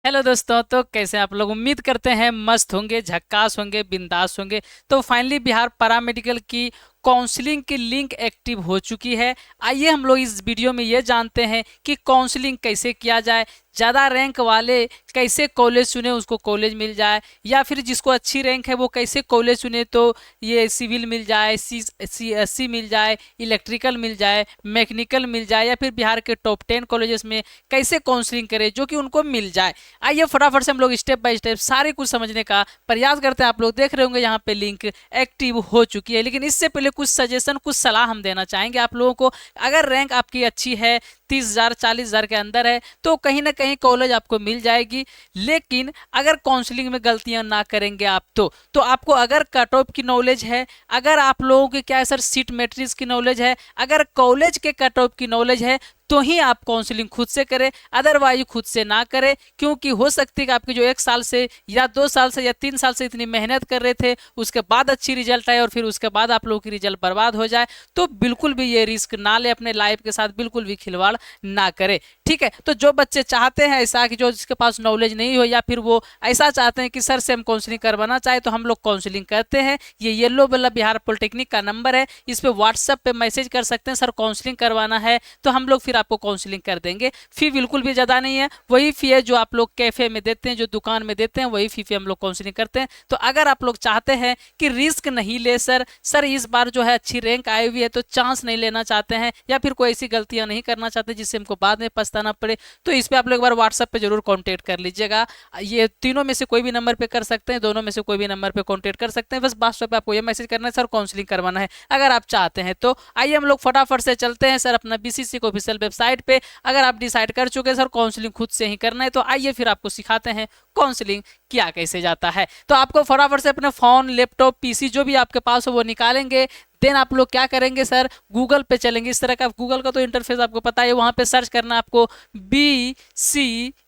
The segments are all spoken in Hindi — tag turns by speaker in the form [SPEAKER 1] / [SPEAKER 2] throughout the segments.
[SPEAKER 1] हेलो दोस्तों, तो कैसे आप लोग? उम्मीद करते हैं मस्त होंगे, झक्कास होंगे, बिंदास होंगे। तो फाइनली बिहार पैरामेडिकल की काउंसलिंग की लिंक एक्टिव हो चुकी है। आइए हम लोग इस वीडियो में ये जानते हैं कि काउंसलिंग कैसे किया जाए, ज़्यादा रैंक वाले कैसे कॉलेज चुने उसको कॉलेज मिल जाए, या फिर जिसको अच्छी रैंक है वो कैसे कॉलेज चुने तो ये सिविल मिल जाए, सी मिल जाए, इलेक्ट्रिकल मिल जाए, मैकेनिकल मिल जाए, या फिर बिहार के टॉप 10 कॉलेजेस में कैसे काउंसलिंग करें जो कि उनको मिल जाए। आइए फटाफट से हम लोग स्टेप बाय स्टेप सारे कुछ समझने का प्रयास करते हैं। आप लोग देख रहे होंगे यहाँ पे लिंक एक्टिव हो चुकी है, लेकिन इससे पहले कुछ सजेशन, कुछ सलाह हम देना चाहेंगे आप लोगों को। अगर रैंक आपकी अच्छी है, 30,000 40,000 के अंदर है, तो कहीं ना कहीं कॉलेज आपको मिल जाएगी। लेकिन अगर काउंसलिंग में गलतियां ना करेंगे आप तो आपको अगर कट ऑफ की नॉलेज है, अगर आप लोगों की क्या है सर सीट मैट्रिक्स की नॉलेज है, अगर कॉलेज के कट ऑफ की नॉलेज है, तो ही आप काउंसलिंग खुद से करें, अदरवाइज खुद से ना करें। क्योंकि हो सकती है कि आपके जो 1 साल से या 2 साल से या 3 साल से इतनी मेहनत कर रहे थे, उसके बाद अच्छी रिजल्ट आए और फिर उसके बाद आप लोगों की रिजल्ट बर्बाद हो जाए। तो बिल्कुल भी ये रिस्क ना ले, अपने लाइफ के साथ बिल्कुल भी खिलवाड़ ना करे। ठीक है, तो जो बच्चे चाहते हैं ऐसा कि जो जिसके पास नॉलेज नहीं हो, या फिर वो ऐसा चाहते हैं कि सर से हम काउंसलिंग करवाना चाहे, तो हम लोग काउंसलिंग करते हैं। ये येलो वाला बिहार पॉलिटेक्निक का नंबर है, इस पे व्हाट्सएप पे मैसेज कर सकते हैं, सर काउंसलिंग करवाना है, तो हम लोग फिर आपको काउंसलिंग कर देंगे। फी बिल्कुल भी ज़्यादा नहीं है, वही फी है जो आप लोग कैफे में देते हैं, जो दुकान में देते हैं, वही फी पे हम लोग काउंसलिंग करते हैं। तो अगर आप लोग चाहते हैं कि रिस्क नहीं ले सर इस बार जो है अच्छी रैंक आई हुई है तो चांस नहीं लेना चाहते हैं, या फिर कोई ऐसी गलतियां नहीं करना चाहते जिससे हमको बाद में पछताना पड़े, तो इस पे आप लोग एक बार व्हाट्सएप पे जरूर कांटेक्ट कर लीजिएगा। ये तीनों में से कोई भी नंबर पे कर सकते हैं, दोनों में से कोई भी नंबर पे कांटेक्ट कर सकते हैं। बस व्हाट्सएप पे आपको ये मैसेज करना है, सर काउंसलिंग करवाना है, अगर आप चाहते हैं तो। आइए हम लोग फटाफट से चलते हैं सर अपना बीसीसी को ऑफिशियल वेबसाइट पे। अगर आप डिसाइड कर चुके हैं सर काउंसलिंग खुद से ही करना है, तो आइए फिर आपको सिखाते हैं काउंसलिंग किया कैसे जाता है। तो आपको फटाफट से अपने फोन, लैपटॉप, पीसी जो भी आपके पास हो वो निकालेंगे। देन आप लोग क्या करेंगे सर, गूगल पे चलेंगे। इस तरह का गूगल का तो इंटरफेस आपको पता है, वहां पे सर्च करना आपको BCECE,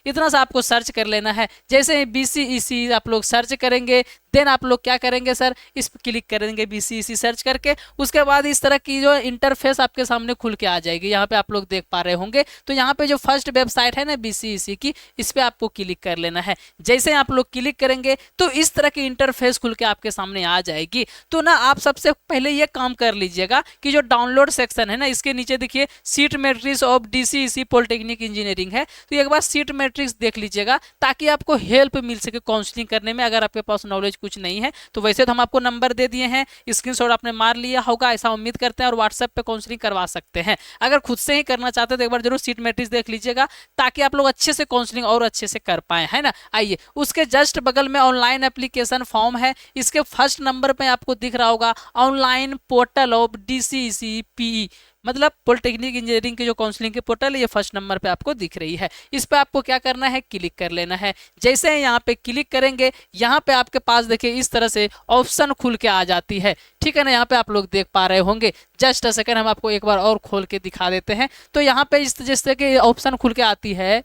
[SPEAKER 1] इतना सा आपको सर्च कर लेना है। जैसे ही BCEC आप लोग सर्च करेंगे, देन आप लोग क्या करेंगे सर, इस पर क्लिक करेंगे BCEC सर्च करके। उसके बाद इस तरह की जो इंटरफेस आपके सामने खुल के आ जाएगी, यहाँ पे आप लोग देख पा रहे होंगे। तो यहाँ पे जो फर्स्ट वेबसाइट है ना BCEC की, इस पे आपको क्लिक कर लेना है। जैसे आप लोग क्लिक करेंगे तो इस तरह की इंटरफेस खुल के आपके सामने आ जाएगी। तो ना आप सबसे पहले ये काम कर लीजिएगा कि जो डाउनलोड सेक्शन है ना, इसके नीचे देखिए seat matrix of DCEC polytechnic engineering है, तो एक बार सीट मैट्रिक्स देख लीजिएगा ताकि आपको हेल्प मिल सके काउंसलिंग करने में। अगर आपके पास नॉलेज कुछ नहीं है तो वैसे तो हम आपको नंबर दे दिए हैं, स्क्रीनशॉट आपने मार लिया होगा ऐसा उम्मीद करते हैं, और व्हाट्सएप पे काउंसलिंग करवा सकते हैं। अगर खुद से ही करना चाहते हैं तो एक बार जरूर सीट मैट्रिक्स देख लीजिएगा ताकि आप लोग अच्छे से काउंसलिंग और अच्छे से कर पाए, है ना। आइए, उसके जस्ट बगल में ऑनलाइन एप्लीकेशन फॉर्म है, इसके फर्स्ट नंबर पे आपको दिख रहा होगा online portal of DCEC PE, मतलब पॉलिटेक्निक इंजीनियरिंग की जो काउंसलिंग की पोर्टल है, ये फर्स्ट नंबर पे आपको दिख रही है। इस पे आपको क्या करना है, क्लिक कर लेना है। जैसे यहाँ पे क्लिक करेंगे, यहाँ पे आपके पास देखिए इस तरह से ऑप्शन खुल के आ जाती है। ठीक है ना, यहाँ पे आप लोग देख पा रहे होंगे। जस्ट अ सेकंड, हम आपको एक बार और खोल के दिखा देते हैं। तो यहाँ पे इस जैसे कि ऑप्शन खुल के आती है,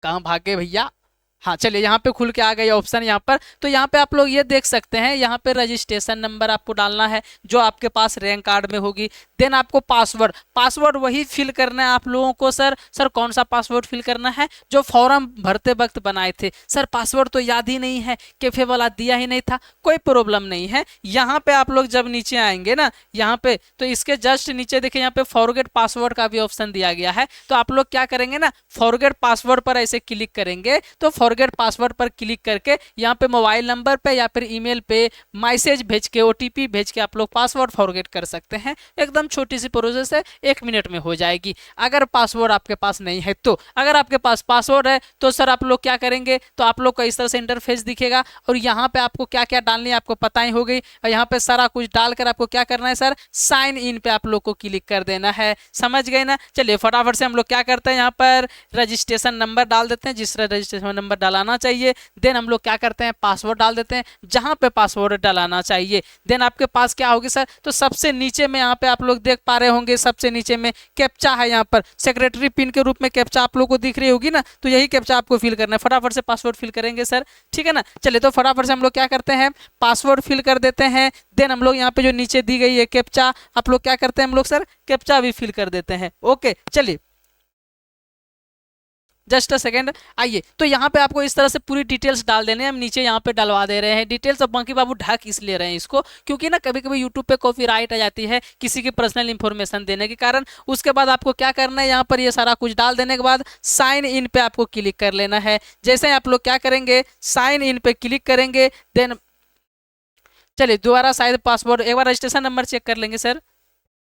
[SPEAKER 1] कहाँ भागे भैया, हाँ चलिए, यहाँ पे खुल के आ गई ऑप्शन यहाँ पर। तो यहाँ पे आप लोग ये देख सकते हैं, यहाँ पे रजिस्ट्रेशन नंबर आपको डालना है जो आपके पास रैंक कार्ड में होगी। देन आपको पासवर्ड, पासवर्ड वही फिल करना है आप लोगों को। सर कौन सा पासवर्ड फिल करना है, जो फॉर्म भरते वक्त बनाए थे। सर पासवर्ड तो याद ही नहीं है, कैफे वाला दिया ही नहीं था, कोई प्रॉब्लम नहीं है। यहाँ पे आप लोग जब नीचे आएंगे ना, यहाँ पे तो इसके जस्ट नीचे देखिए यहाँ पे फॉरगेट पासवर्ड का भी ऑप्शन दिया गया है। तो आप लोग क्या करेंगे ना, फॉरगेट पासवर्ड पर ऐसे क्लिक करेंगे, तो फॉरगेट पासवर्ड पर क्लिक करके यहाँ पे मोबाइल नंबर पे या फिर ईमेल पे मैसेज भेज के, OTP भेज के आप लोग पासवर्ड फॉरगेट कर सकते हैं। एकदम छोटी सी प्रोसेस है, 1 मिनट में हो जाएगी। अगर पासवर्ड आपके पास नहीं है तो, अगर आपके पास पासवर्ड है तो सर आप लोग क्या करेंगे, तो आप लोग को इस तरह से इंटरफेस दिखेगा, और यहाँ पे आपको क्या क्या डालनी है आपको पता ही हो गई। और यहाँ पे सारा कुछ डालकर आपको क्या करना है सर, साइन इन पे आप लोग को क्लिक कर देना है। समझ गए ना। चलिए फटाफट से हम लोग क्या करते हैं, यहाँ पर रजिस्ट्रेशन नंबर डाल देते हैं, जिस रजिस्ट्रेशन नंबर डालाना चाहिए। देन हम लोग क्या करते हैं, पासवर्ड डाल देते हैं जहां पे पासवर्ड डालाना चाहिए। देन आपके पास क्या होगी सर, तो सबसे नीचे में यहाँ पे आप लोग देख पा रहे होंगे, सबसे नीचे में कैप्चा है, यहाँ पर सेक्रेटरी पिन के रूप में कैप्चा आप लोग को दिख रही होगी ना, तो यही कैप्चा आपको फिल करना है। फटाफट से पासवर्ड फिल करेंगे सर, ठीक है ना। चलिए तो फटाफट से हम लोग क्या करते हैं, पासवर्ड फिल कर देते हैं। देन हम लोग यहाँ पे जो नीचे दी गई है कैप्चा, आप लोग क्या करते हैं, हम लोग सर कैप्चा भी फिल कर देते हैं। ओके चलिए, जस्ट अ सेकेंड। आइए, तो यहाँ पे आपको इस तरह से पूरी डिटेल्स डाल देने हैं, हम नीचे यहाँ पे डलवा दे रहे हैं डिटेल्स। अब बाकी बाबू ढक इसलिए रहे हैं इसको, क्योंकि ना कभी कभी यूट्यूब पे कॉपीराइट आ जाती है किसी की पर्सनल इंफॉर्मेशन देने के कारण। उसके बाद आपको क्या करना है, यहाँ पर ये सारा कुछ डाल देने के बाद साइन इन पे आपको क्लिक कर लेना है। जैसे आप लोग क्या करेंगे, साइन इन पे क्लिक करेंगे, देन चलिए दोबारा शायद पासवर्ड, एक बार रजिस्ट्रेशन नंबर चेक कर लेंगे सर,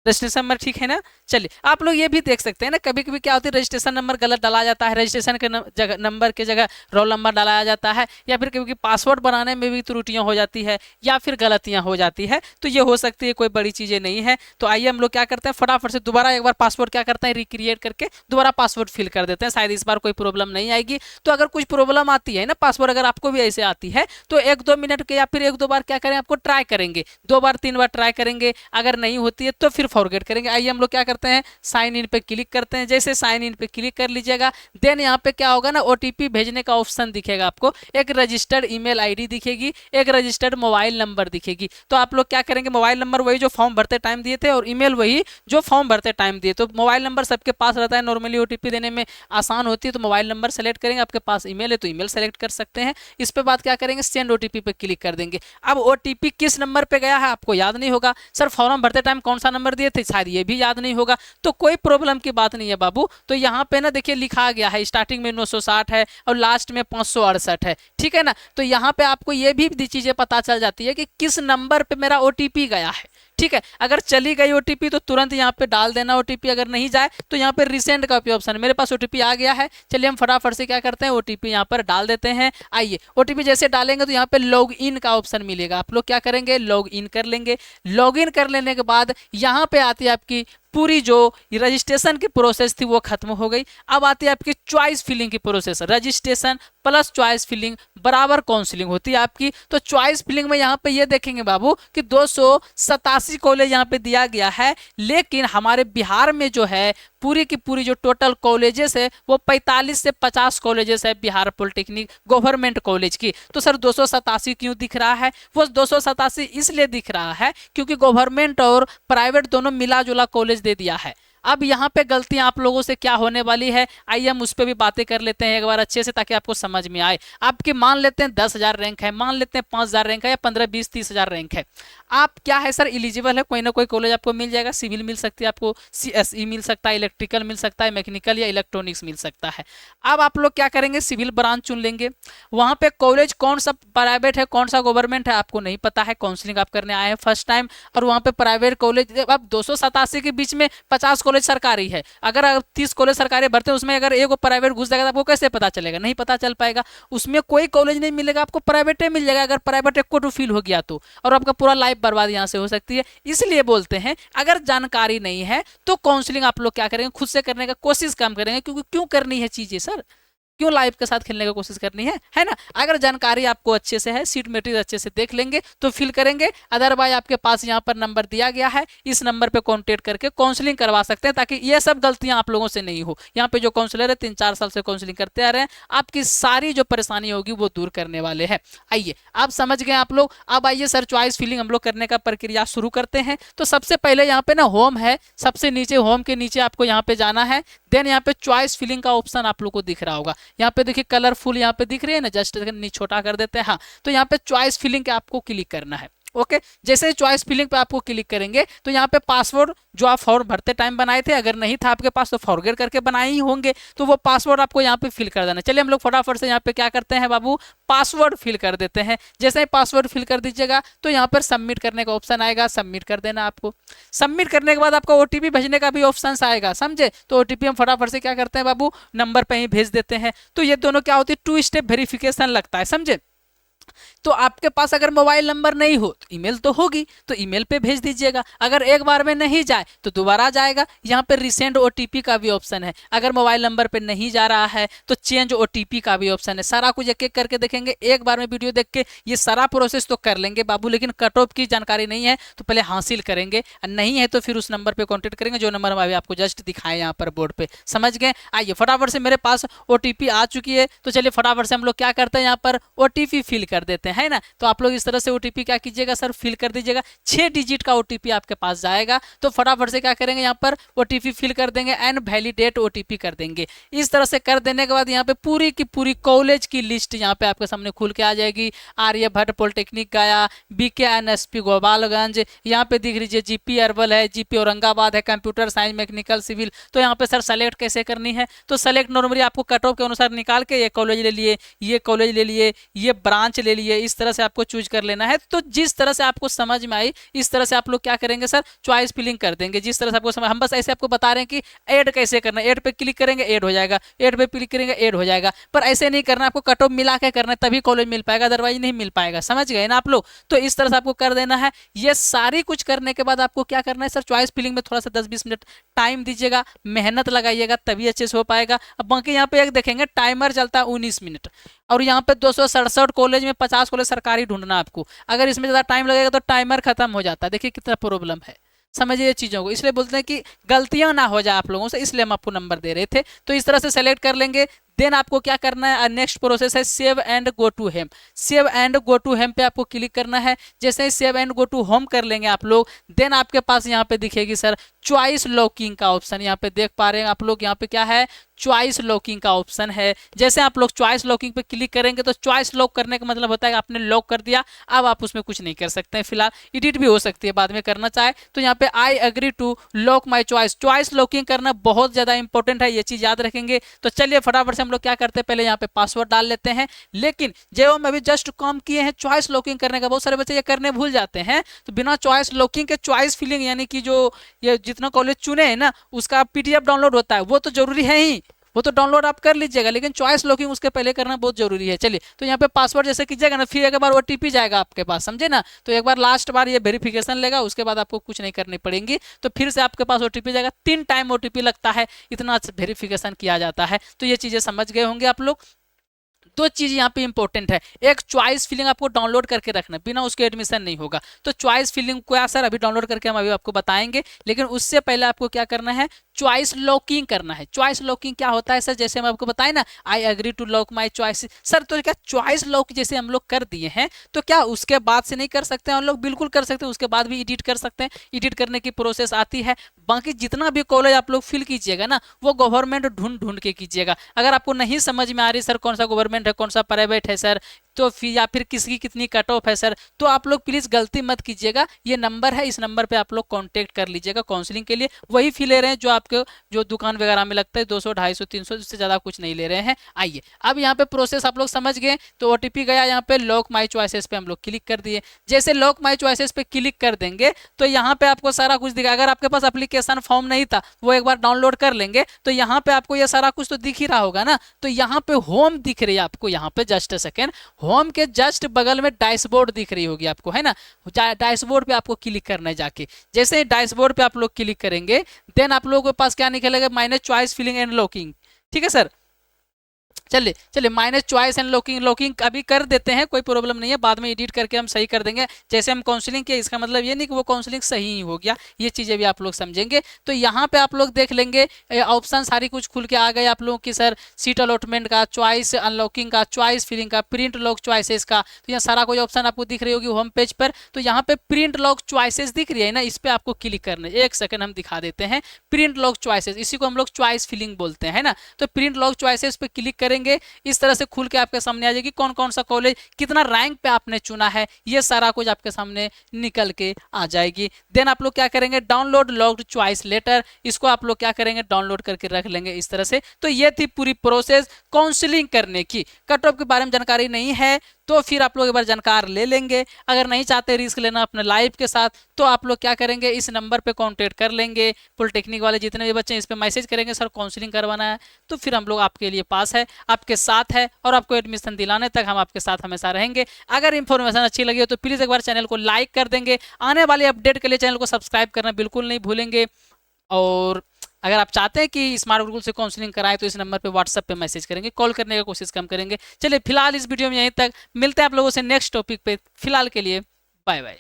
[SPEAKER 1] रजिस्ट्रेशन नंबर ठीक है ना। चलिए आप लोग ये भी देख सकते हैं ना, कभी कभी क्या होती है रजिस्ट्रेशन नंबर गलत डाला जाता है, रजिस्ट्रेशन के जगह नंबर के जगह रोल नंबर डाला जाता है, या फिर कभी पासवर्ड बनाने में भी त्रुटियां हो जाती है या फिर गलतियां हो जाती है, तो ये हो सकती है, कोई बड़ी चीज़ें नहीं है। तो आइए हम लोग क्या करते हैं, फटाफट से दोबारा एक बार पासवर्ड क्या करते हैं, रिक्रिएट करके दोबारा पासवर्ड फिल कर देते हैं, शायद इस बार कोई प्रॉब्लम नहीं आएगी। तो अगर कुछ प्रॉब्लम आती है ना पासवर्ड, अगर आपको भी ऐसे आती है तो 1-2 मिनट के या फिर 1-2 बार क्या करें, आपको ट्राई करेंगे, 2 बार 3 बार ट्राई करेंगे, अगर नहीं होती है तो फिर फॉरगेट करेंगे। आइए हम लोग क्या करते हैं, साइन इन पे क्लिक करते हैं। जैसे साइन इन पे क्लिक कर लीजिएगा, देन यहाँ पे क्या होगा ना, ओटीपी भेजने का ऑप्शन दिखेगा आपको, एक रजिस्टर्ड ईमेल आईडी दिखेगी, एक रजिस्टर्ड मोबाइल नंबर दिखेगी। तो आप लोग क्या करेंगे, मोबाइल नंबर वही जो फॉर्म भरते टाइम दिए थे और ईमेल वही जो फॉर्म भरते टाइम दिए। तो मोबाइल नंबर सबके पास रहता है, नॉर्मली ओटीपी देने में आसान होती है, तो मोबाइल नंबर सेलेक्ट करेंगे, आपके पास ईमेल है तो ईमेल सेलेक्ट कर सकते हैं। इस पे बाद क्या करेंगे, सेंड ओटीपी पे क्लिक कर देंगे। अब ओटीपी किस नंबर पे गया है आपको याद नहीं होगा, सर फॉर्म भरते टाइम कौन सा नंबर दिए थे, शायद ये भी याद नहीं होगा, तो कोई प्रॉब्लम की बात नहीं है बाबू। तो यहाँ पे ना देखिए लिखा गया है, स्टार्टिंग में 960 है और लास्ट में 568 है, ठीक है ना। तो यहाँ पे आपको ये भी चीजें पता चल जाती है कि किस नंबर पे मेरा ओटीपी गया है, ठीक है। अगर चली गई ओटीपी तो तुरंत यहाँ पे डाल देना ओटीपी, अगर नहीं जाए तो यहाँ पे रिसेंड का भी ऑप्शन है, मेरे पास ओटीपी आ गया है, चलिए हम फटाफट से क्या करते हैं, ओटीपी यहाँ पर डाल देते हैं। आइए ओटीपी जैसे डालेंगे तो यहाँ पे लॉग इन का ऑप्शन मिलेगा, आप लोग क्या करेंगे, लॉग इन कर लेंगे। लॉग इन कर लेने के बाद यहाँ पे आती है आपकी पूरी जो रजिस्ट्रेशन की प्रोसेस थी वो खत्म हो गई। अब आती है आपकी चॉइस फिलिंग की process, registration plus choice filling बराबर काउंसलिंग होती है आपकी। तो चॉइस फिलिंग में यहाँ पे ये देखेंगे बाबू कि 287 कॉलेज यहाँ पे दिया गया है, लेकिन हमारे बिहार में जो है पूरी की पूरी जो टोटल कॉलेजेस है वो 45 से 50 कॉलेजेस है बिहार पॉलिटेक्निक गवर्नमेंट कॉलेज की। तो सर 287 क्यों दिख रहा है, वो 287 इसलिए दिख रहा है क्योंकि गवर्नमेंट और प्राइवेट दोनों मिला जुला कॉलेज दे दिया है। अब यहाँ पे गलतियां आप लोगों से क्या होने वाली है, आइए हम उस पर भी बातें कर लेते हैं एक बार अच्छे से, ताकि आपको समझ में आए। आपके मान लेते हैं 10,000 रैंक है, मान लेते हैं 5,000 रैंक है, या 15, 20, 30,000 रैंक है, आप क्या है सर एलिजिबल है, कोई ना कोई कॉलेज आपको मिल जाएगा, सिविल मिल सकती है आपको, CSE मिल सकता है, इलेक्ट्रिकल मिल सकता है, मैकेनिकल या इलेक्ट्रॉनिक्स मिल सकता है। अब आप लोग क्या करेंगे, सिविल ब्रांच चुन लेंगे। वहां पे कॉलेज कौन सा प्राइवेट है कौन सा गवर्नमेंट है आपको नहीं पता है, काउंसलिंग आप करने आए हैं फर्स्ट टाइम, और वहां पे प्राइवेट कॉलेज, अब 287 के बीच में 50 कॉलेज सरकारी है, अगर 30 कॉलेज सरकारी भरते हैं उसमें अगर एक प्राइवेट घुस जाएगा तो आपको कैसे पता चलेगा, नहीं पता चल पाएगा। उसमें कोई कॉलेज नहीं मिलेगा आपको, प्राइवेट मिल जाएगा, अगर प्राइवेट को टू फील हो गया तो, और आपका पूरा लाइफ बर्बाद यहाँ से हो सकती है। इसलिए बोलते हैं अगर जानकारी नहीं है तो काउंसलिंग आप लोग क्या करेंगे, खुद से करने का कोशिश कम करेंगे, क्योंकि क्यों करनी है चीजें सर, क्यों लाइफ के साथ खेलने की कोशिश करनी है ना। अगर जानकारी आपको अच्छे से है, सीट मटेरियल अच्छे से देख लेंगे तो फिल करेंगे, अदरवाइज आपके पास यहाँ पर नंबर दिया गया है, इस नंबर पे कांटेक्ट करके काउंसलिंग करवा सकते हैं, ताकि ये सब गलतियां आप लोगों से नहीं हो। यहाँ पे जो काउंसलर है 3-4 साल से काउंसलिंग करते आ रहे हैं, आपकी सारी जो परेशानी होगी वो दूर करने वाले हैं। आइए आप समझ गए आप लोग। अब आइए सर चॉइस फिलिंग हम लोग करने का प्रक्रिया शुरू करते हैं। तो सबसे पहले यहाँ पे ना होम है, सबसे नीचे होम के नीचे आपको यहाँ पे जाना है, देन यहाँ पे चॉइस फिलिंग का ऑप्शन आप लोग को दिख रहा होगा, यहाँ पे देखिए कलरफुल यहाँ पे दिख रही है ना, जस्ट छोटा कर देते हैं। हाँ, तो यहाँ पे चॉइस फिलिंग के आपको क्लिक करना है। ओके, जैसे ही चॉइस फिलिंग पे आपको क्लिक करेंगे तो यहाँ पे पासवर्ड जो आप फॉर्म भरते टाइम बनाए थे, अगर नहीं था आपके पास तो फॉरगेट करके बनाए ही होंगे, तो वो पासवर्ड आपको यहाँ पे फिल कर देना। चलिए हम लोग फटाफट से यहाँ पे क्या करते हैं बाबू, पासवर्ड फिल कर देते हैं। जैसे ही पासवर्ड फिल कर दीजिएगा तो यहाँ पर सबमिट करने का ऑप्शन आएगा, सबमिट कर देना आपको। सबमिट करने के बाद आपको OTP भेजने का भी ऑप्शन आएगा, समझे। तो OTP हम फटाफट से क्या करते हैं बाबू, नंबर पे ही भेज देते हैं। तो ये दोनों क्या होती है, 2 स्टेप वेरिफिकेशन लगता है, समझे। तो आपके पास अगर मोबाइल नंबर नहीं हो तो ईमेल तो होगी, तो ईमेल पे भेज दीजिएगा। अगर एक बार में नहीं जाए तो दोबारा जाएगा। यहाँ पे रिसेंड OTP का भी ऑप्शन है, अगर मोबाइल नंबर पे नहीं जा रहा है तो चेंज OTP का भी ऑप्शन है। सारा कुछ एक एक करके देखेंगे, एक बार में वीडियो देख के ये सारा प्रोसेस तो कर लेंगे बाबू, लेकिन कट ऑफ की जानकारी नहीं है तो पहले हासिल करेंगे, नहीं है तो फिर उस नंबर पर कॉन्टेक्ट करेंगे जो नंबर हम अभी आपको जस्ट दिखाए यहाँ पर बोर्ड पे, समझ गए। आइए फटाफट से मेरे पास OTP आ चुकी है, तो चलिए फटाफट से हम लोग क्या करते हैं, यहाँ पर OTP फिल कर देते हैं ना, तो आप लोग इस तरह से OTP क्या कीजिएगा सर, फिल कर दीजिएगा। 6 डिजिट का OTP आपके पास जाएगा, तो फटाफट से क्या करेंगे यहाँ पर OTP फिल कर देंगे एंड वैलिडेट OTP कर देंगे। इस तरह से कर देने के बाद यहाँ पे पूरी की पूरी कॉलेज की लिस्ट यहाँ पे आपके सामने खुल के आ जाएगी। आर्यभट्ट पॉलिटेक्निक गया, BKNSP गोपालगंज, यहाँ पे दिख लीजिए GP अरवल है, GP औरंगाबाद है, कंप्यूटर साइंस, मैकेनिकल, सिविल। तो यहाँ पे सर सेलेक्ट कैसे करनी है, तो सेलेक्ट नॉर्मली आपको कट ऑफ के अनुसार निकाल के ये कॉलेज ले लिए, ये कॉलेज ले लिए, ये ब्रांच ले लिए, इस तरह से आपको चूज कर लेना है। तो जिस तरह से आपको समझ में आई इस तरह से आप लोग क्या करेंगे सर, चॉइस फिलिंग कर देंगे। जिस तरह से आपको समझ, हम बस ऐसे आपको बता रहे हैं कि ऐड कैसे करना है। ऐड पे क्लिक करेंगे ऐड हो जाएगा, ऐड पे क्लिक करेंगे ऐड हो जाएगा, पर ऐसे नहीं करना, आपको कट ऑफ मिला के करना है तभी कॉलेज मिल पाएगा, अदरवाइज नहीं मिल पाएगा। समझ गए ना आप लोग, तो इस तरह से आपको कर देना है। ये सारी कुछ करने के बाद आपको क्या करना है सर, चॉइस फिलिंग में थोड़ा सा 10-20 मिनट टाइम दीजिएगा, मेहनत लगाइएगा, तभी अच्छे से हो पाएगा। अब बाकी यहाँ पे एक देखेंगे टाइमर चलता है 19 मिनट, और यहाँ पे 267 कॉलेज में 50 कॉलेज सरकारी ढूंढना आपको। अगर इसमें ज़्यादा टाइम लगेगा तो टाइमर खत्म हो जाता है। देखिए कितना प्रॉब्लम है, समझिए चीज़ों को। इसलिए बोलते हैं कि गलतियां ना हो जाए आप लोगों से, इसलिए हम आपको नंबर दे रहे थे। तो इस तरह से सेलेक्ट कर लेंगे। देन आपको क्या करना है, नेक्स्ट प्रोसेस है save and go to home. Save and go to home पे आपको क्लिक करना है। जैसे ही save and go to home कर लेंगे आप लोग, देन आपके पास यहाँ पे दिखेगी सर चॉइस लॉकिंग का ऑप्शन। यहाँ पे देख पा रहे हैं आप लोग, यहाँ पे क्या है, चॉइस लॉकिंग का ऑप्शन है। जैसे आप लोग चॉइस लॉकिंग पे क्लिक करेंगे तो चॉइस लॉक करने का मतलब होता है कि आपने लॉक कर दिया, अब आप उसमें कुछ नहीं कर सकते हैं। फिलहाल एडिट भी हो सकती है बाद में करना चाहे तो। यहाँ पे I agree to lock my choice, choice locking करना बहुत ज्यादा इंपॉर्टेंट है, ये चीज याद रखेंगे। तो चलिए फटाफट से हम लोग क्या करते हैं, पहले यहाँ पे पासवर्ड डाल लेते हैं। लेकिन जो हम अभी जस्ट काम किए हैं चॉइस लॉकिंग करने का, बहुत सारे बच्चे ये करने भूल जाते हैं। तो बिना चॉइस लॉकिंग के चॉइस फिलिंग यानी कि जो ये जितना कॉलेज चुने हैं ना उसका PDF डाउनलोड होता है, वो तो जरूरी है ही, वो तो डाउनलोड आप कर लीजिएगा, लेकिन चॉइस लॉकिंग उसके पहले करना बहुत जरूरी है। चलिए तो यहाँ पे पासवर्ड जैसे कीजिएगा ना, फिर एक बार OTP जाएगा आपके पास, समझे ना। तो एक बार लास्ट बार ये वेरिफिकेशन लेगा, उसके बाद आपको कुछ नहीं करनी पड़ेगी। तो फिर से आपके पास OTP जाएगा, 3 टाइम OTP लगता है, इतना वेरिफिकेशन किया जाता है। तो ये चीजें समझ गए होंगे आप लोग। 2 चीज यहाँ पे इंपॉर्टेंट है, एक चॉइस फिलिंग आपको डाउनलोड करके रखना, बिना उसके एडमिशन नहीं होगा। तो चॉइस फिलिंग क्या सर अभी डाउनलोड करके हम अभी आपको बताएंगे, लेकिन उससे पहले आपको क्या करना है, चॉइस लॉकिंग करना है। चॉइस लॉकिंग क्या होता है सर, जैसे हम आपको बताए ना I agree to lock my choice. Sir तो क्या चॉइस लॉक जैसे हम लोग कर दिए हैं तो क्या उसके बाद से नहीं कर सकते हैं हम लोग, बिल्कुल कर सकते हैं, उसके बाद भी एडिट कर सकते हैं। एडिट करने की प्रोसेस आती है। बाकी जितना भी कॉलेज आप लोग फिल कीजिएगा ना वो गवर्नमेंट ढूंढ ढूंढ के कीजिएगा। अगर आपको नहीं समझ में आ रही सर कौन सा गवर्नमेंट है कौन सा प्राइवेट है सर, तो फिर या फिर किसकी कितनी कट ऑफ है सर, तो आप लोग प्लीज गलती मत कीजिएगा। ये नंबर है, इस नंबर पे आप लोग कांटेक्ट कर लीजिएगा काउंसलिंग के लिए। वही फी ले रहे हैं जो आपके जो दुकान वगैरह में लगता है, 200, 250, 300, इससे ज्यादा कुछ नहीं ले रहे हैं। आइए अब यहाँ पे प्रोसेस आप लोग समझ गए। तो OTP गया, यहाँ पे लॉक माई चॉइसेस पे हम लोग क्लिक कर दिए। जैसे लॉक माई चॉइसेस पे क्लिक कर देंगे तो यहाँ पे आपको सारा कुछ दिखा। अगर आपके पास एप्लीकेशन फॉर्म नहीं था वो एक बार डाउनलोड कर लेंगे तो यहाँ पे आपको ये सारा कुछ तो दिख ही रहा होगा ना। तो यहाँ पे होम दिख रही है आपको, यहाँ पे जस्ट सेकेंड, होम के जस्ट बगल में डैशबोर्ड दिख रही होगी आपको, है ना। डैशबोर्ड पे आपको क्लिक करना है जाके। जैसे ही डैशबोर्ड पे आप लोग क्लिक करेंगे देन आप लोगों के पास क्या निकलेगा, minus choice filling and locking. ठीक है सर, चलिए चलिए माइनस चॉइस एंड लॉकिंग अभी कर देते हैं, कोई प्रॉब्लम नहीं है, बाद में एडिट करके हम सही कर देंगे। जैसे हम काउंसलिंग किया इसका मतलब ये नहीं कि वो काउंसलिंग सही ही हो गया, ये चीज़ें भी आप लोग समझेंगे। तो यहाँ पे आप लोग देख लेंगे ऑप्शन सारी कुछ खुल के आ गए आप लोगों की सर, सीट अलॉटमेंट का, चॉइस अनलॉकिंग का, चॉइस फिलिंग का, प्रिंट लॉक चॉइसेस का। तो यहाँ सारा कोई ऑप्शन आपको दिख रही होगी होम पेज पर। तो यहाँ पे प्रिंट लॉक चॉइसेस दिख रही है ना, इस पर आपको क्लिक करना है। एक सेकंड हम दिखा देते हैं। प्रिंट लॉक चॉइसेस, इसी को हम लोग चॉइस फिलिंग बोलते हैं ना। तो प्रिंट लॉक चॉइसेस पे क्लिक करेंगे, इस तरह से खुल के आपके सामने आ जाएगी कौन कौन सा कॉलेज कितना रैंक पे आपने चुना है, ये सारा कुछ आपके सामने निकल के आ जाएगी। देन आप लोग क्या करेंगे, डाउनलोड लॉक्ड चॉइस लेटर, इसको आप लोग क्या करेंगे, डाउनलोड करके रख लेंगे इस तरह से। तो ये थी पूरी प्रोसेस काउंसलिंग करने की। कट ऑफ के बारे में जानकारी नहीं है तो फिर आप लोग एक बार जानकार ले लेंगे। अगर नहीं चाहते रिस्क लेना अपने लाइफ के साथ तो आप लोग क्या करेंगे, इस नंबर पे कांटेक्ट कर लेंगे। पॉलिटेक्निक वाले जितने भी बच्चे हैं इस पे मैसेज करेंगे सर काउंसलिंग करवाना है, तो फिर हम लोग आपके लिए पास है, आपके साथ है, और आपको एडमिशन दिलाने तक हम आपके साथ हमेशा रहेंगे। अगर इन्फॉर्मेशन अच्छी लगी हो तो प्लीज़ एक बार चैनल को लाइक कर देंगे। आने वाले अपडेट के लिए चैनल को सब्सक्राइब करना बिल्कुल नहीं भूलेंगे। और अगर आप चाहते हैं कि स्मार्ट गुरुकुल से काउंसलिंग कराएं तो इस नंबर पे व्हाट्सएप पे मैसेज करेंगे, कॉल करने की कोशिश कम करेंगे। चलिए फिलहाल इस वीडियो में यहीं तक, मिलते हैं आप लोगों से नेक्स्ट टॉपिक पे। फिलहाल के लिए बाय बाय।